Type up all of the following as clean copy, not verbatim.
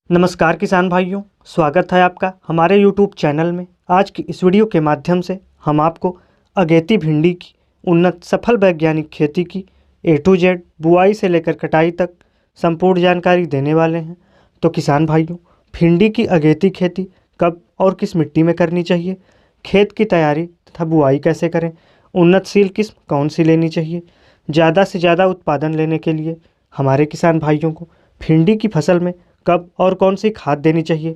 नमस्कार किसान भाइयों, स्वागत है आपका हमारे YouTube चैनल में। आज की इस वीडियो के माध्यम से हम आपको अगेती भिंडी की उन्नत सफल वैज्ञानिक खेती की A to Z बुआई से लेकर कटाई तक संपूर्ण जानकारी देने वाले हैं। तो किसान भाइयों, भिंडी की अगेती खेती कब और किस मिट्टी में करनी चाहिए, खेत की तैयारी तथा बुआई कैसे करें, उन्नतशील किस्म कौन सी लेनी चाहिए, ज़्यादा से ज़्यादा उत्पादन लेने के लिए हमारे किसान भाइयों को भिंडी की फसल में कब और कौन सी खाद देनी चाहिए,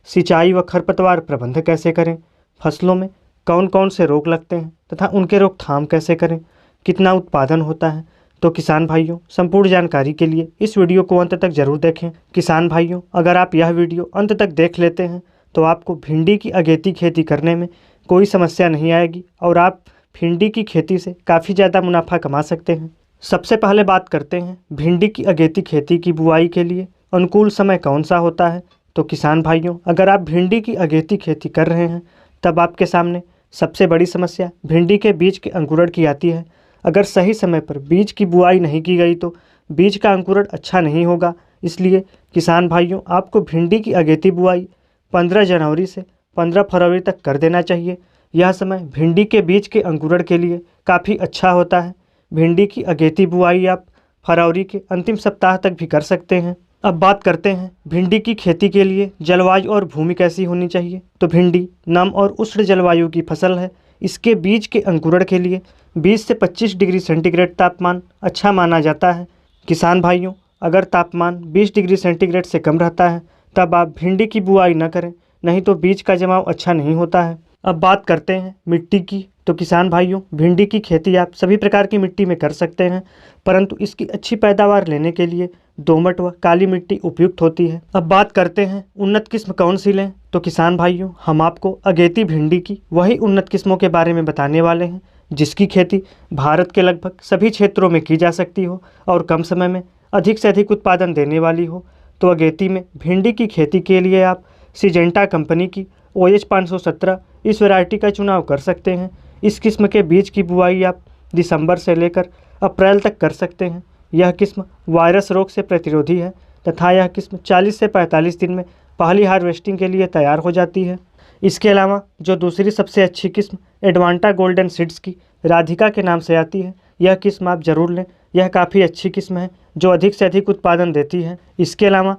सिंचाई व खरपतवार प्रबंधन कैसे करें, फसलों में कौन कौन से रोग लगते हैं तथा उनके रोकथाम कैसे करें, कितना उत्पादन होता है। तो किसान भाइयों, संपूर्ण जानकारी के लिए इस वीडियो को अंत तक जरूर देखें। किसान भाइयों, अगर आप यह वीडियो अंत तक देख लेते हैं तो आपको भिंडी की अगेती खेती करने में कोई समस्या नहीं आएगी और आप भिंडी की खेती से काफ़ी ज़्यादा मुनाफा कमा सकते हैं। सबसे पहले बात करते हैं भिंडी की अगेती खेती की बुआई के लिए अनुकूल समय कौन सा होता है। तो किसान भाइयों, अगर आप भिंडी की अगेती खेती कर रहे हैं तब आपके सामने सबसे बड़ी समस्या भिंडी के बीज के अंकुरण की आती है। अगर सही समय पर बीज की बुआई नहीं की गई तो बीज का अंकुरण अच्छा नहीं होगा। इसलिए किसान भाइयों, आपको भिंडी की अगेती बुआई 15 जनवरी से 15 फरवरी तक कर देना चाहिए। यह समय भिंडी के बीज के अंकुरण के लिए काफ़ी अच्छा होता है। भिंडी की अगेती बुआई आप फरवरी के अंतिम सप्ताह तक भी कर सकते हैं। अब बात करते हैं भिंडी की खेती के लिए जलवायु और भूमि कैसी होनी चाहिए। तो भिंडी नम और उष्ण जलवायु की फसल है। इसके बीज के अंकुरण के लिए 20 से 25 डिग्री सेंटीग्रेड तापमान अच्छा माना जाता है। किसान भाइयों, अगर तापमान 20 डिग्री सेंटीग्रेड से कम रहता है तब आप भिंडी की बुआई न करें, नहीं तो बीज का जमाव अच्छा नहीं होता है। अब बात करते हैं मिट्टी की। तो किसान भाइयों, भिंडी की खेती आप सभी प्रकार की मिट्टी में कर सकते हैं, परंतु इसकी अच्छी पैदावार लेने के लिए दोमट व काली मिट्टी उपयुक्त होती है। अब बात करते हैं उन्नत किस्म कौन सी लें। तो किसान भाइयों, हम आपको अगेती भिंडी की वही उन्नत किस्मों के बारे में बताने वाले हैं जिसकी खेती भारत के लगभग सभी क्षेत्रों में की जा सकती हो और कम समय में अधिक से अधिक उत्पादन देने वाली हो। तो अगेती में भिंडी की खेती के लिए आप सिजेंटा कंपनी की OH 517 इस वैरायटी का चुनाव कर सकते हैं। इस किस्म के बीज की बुआई आप दिसंबर से लेकर अप्रैल तक कर सकते हैं। यह किस्म वायरस रोग से प्रतिरोधी है तथा यह किस्म 40 से 45 दिन में पहली हार्वेस्टिंग के लिए तैयार हो जाती है। इसके अलावा जो दूसरी सबसे अच्छी किस्म एडवांटा गोल्डन सीड्स की राधिका के नाम से आती है, यह किस्म आप ज़रूर लें। यह काफ़ी अच्छी किस्म है जो अधिक से अधिक उत्पादन देती है। इसके अलावा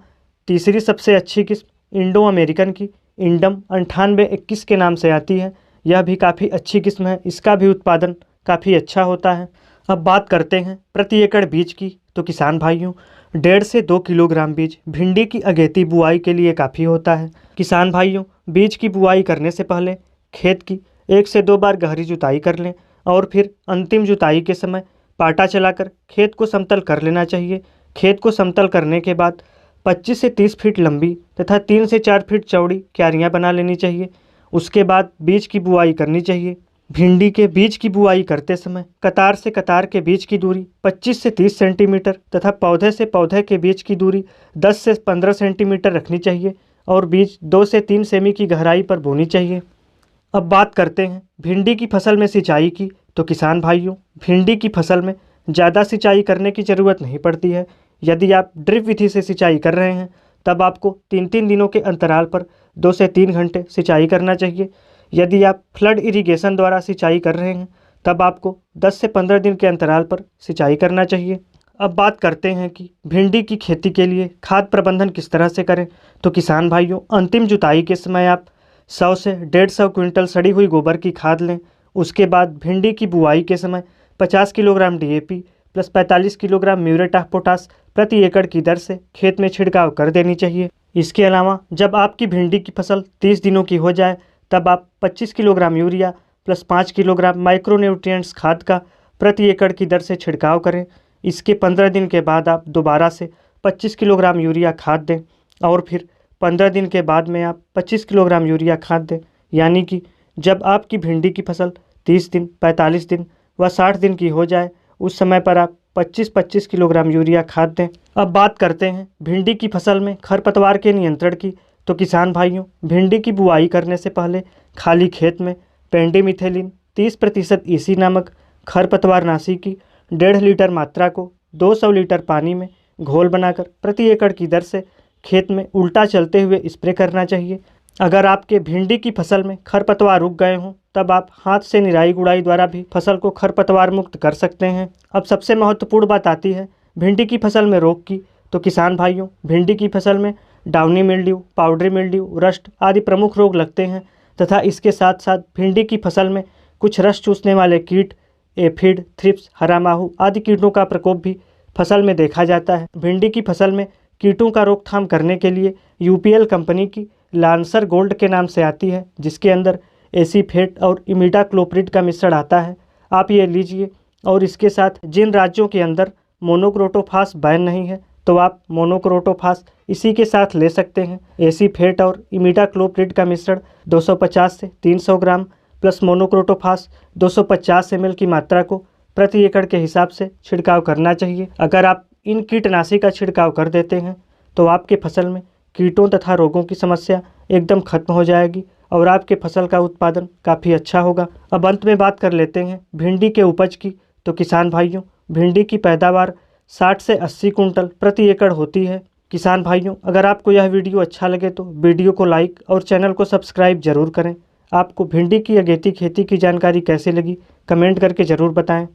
तीसरी सबसे अच्छी किस्म इंडो अमेरिकन की इंडम 9821 के नाम से आती है। यह भी काफ़ी अच्छी किस्म है, इसका भी उत्पादन काफ़ी अच्छा होता है। अब बात करते हैं प्रति एकड़ बीज की। तो किसान भाइयों, 1.5 से 2 किलोग्राम बीज भिंडी की अगेती बुआई के लिए काफ़ी होता है। किसान भाइयों, बीज की बुआई करने से पहले खेत की 1 से 2 बार गहरी जुताई कर लें और फिर अंतिम जुताई के समय पाटा चलाकर खेत को समतल कर लेना चाहिए। खेत को समतल करने के बाद 25 से 30 फीट लंबी तथा 3 से 4 फीट चौड़ी क्यारियाँ बना लेनी चाहिए। उसके बाद बीज की बुआई करनी चाहिए। भिंडी के बीज की बुआई करते समय कतार से कतार के बीच की दूरी 25 से 30 सेंटीमीटर तथा पौधे से पौधे के बीच की दूरी 10 से 15 सेंटीमीटर रखनी चाहिए और बीज 2 से 3 सेमी की गहराई पर बोनी चाहिए। अब बात करते हैं भिंडी की फसल में सिंचाई की। तो किसान भाइयों, भिंडी की फसल में ज़्यादा सिंचाई करने की ज़रूरत नहीं पड़ती है। यदि आप ड्रिप विधि से सिंचाई कर रहे हैं तब आपको 3-3 दिनों के अंतराल पर 2 से 3 घंटे सिंचाई करना चाहिए। यदि आप फ्लड इरिगेशन द्वारा सिंचाई कर रहे हैं तब आपको 10 से 15 दिन के अंतराल पर सिंचाई करना चाहिए। अब बात करते हैं कि भिंडी की खेती के लिए खाद प्रबंधन किस तरह से करें। तो किसान भाइयों, अंतिम जुताई के समय आप 100 से 150 क्विंटल सड़ी हुई गोबर की खाद लें। उसके बाद भिंडी की बुआई के समय 50 kilogram DAP plus 45 kilogram muriate of potash प्रति एकड़ की दर से खेत में छिड़काव कर देनी चाहिए। इसके अलावा जब आपकी भिंडी की फसल 30 दिनों की हो जाए तब आप 25 kilogram urea plus 5 kilogram micronutrients खाद का प्रति एकड़ की दर से छिड़काव करें। इसके 15 दिन के बाद आप दोबारा से 25 किलोग्राम यूरिया खाद दें और फिर 15 दिन के बाद में आप 25 किलोग्राम यूरिया खाद दें। यानी कि जब आपकी भिंडी की फसल 30 दिन, 45 दिन व 60 दिन की हो जाए उस समय पर आप 25-25 किलोग्राम यूरिया खाद दें। अब बात करते हैं भिंडी की फसल में खरपतवार के नियंत्रण की। तो किसान भाइयों, भिंडी की बुआई करने से पहले खाली खेत में पेंडिमिथेलिन 30% EC नामक खरपतवारनाशी की 1.5 लीटर मात्रा को 200 लीटर पानी में घोल बनाकर प्रति एकड़ की दर से खेत में उल्टा चलते हुए स्प्रे करना चाहिए। अगर आपके भिंडी की फसल में खरपतवार उग गए हों तब आप हाथ से निराई गुड़ाई द्वारा भी फसल को खरपतवार मुक्त कर सकते हैं। अब सबसे महत्वपूर्ण बात आती है भिंडी की फसल में रोग की। तो किसान भाइयों, भिंडी की फसल में downy mildew, powdery mildew, rust आदि प्रमुख रोग लगते हैं तथा इसके साथ साथ भिंडी की फसल में कुछ रस चूसने वाले कीट, एफिड, थ्रिप्स, हरा माहू आदि कीटों का प्रकोप भी फसल में देखा जाता है। भिंडी की फसल में कीटों का रोकथाम करने के लिए यूपीएल कंपनी की लांसर गोल्ड के नाम से आती है, जिसके अंदर एसीफेट और इमिडाक्लोप्रिड का मिश्रण आता है। आप ये लीजिए। और इसके साथ जिन राज्यों के अंदर मोनोक्रोटोफास बैन नहीं है तो आप मोनोक्रोटोफास इसी के साथ ले सकते हैं। एसीफेट और इमिडाक्लोप्रिड का मिश्रण 250 से 300 ग्राम प्लस मोनोक्रोटोफास 250 ml की मात्रा को प्रति एकड़ के हिसाब से छिड़काव करना चाहिए। अगर आप इन कीटनाशी का छिड़काव कर देते हैं तो आपके फसल में कीटों तथा रोगों की समस्या एकदम खत्म हो जाएगी और आपके फसल का उत्पादन काफ़ी अच्छा होगा। अब अंत में बात कर लेते हैं भिंडी के उपज की। तो किसान भाइयों, भिंडी की पैदावार 60 से 80 कुंटल प्रति एकड़ होती है। किसान भाइयों, अगर आपको यह वीडियो अच्छा लगे तो वीडियो को लाइक और चैनल को सब्सक्राइब जरूर करें। आपको भिंडी की अगेती खेती की जानकारी कैसे लगी कमेंट करके ज़रूर बताएं।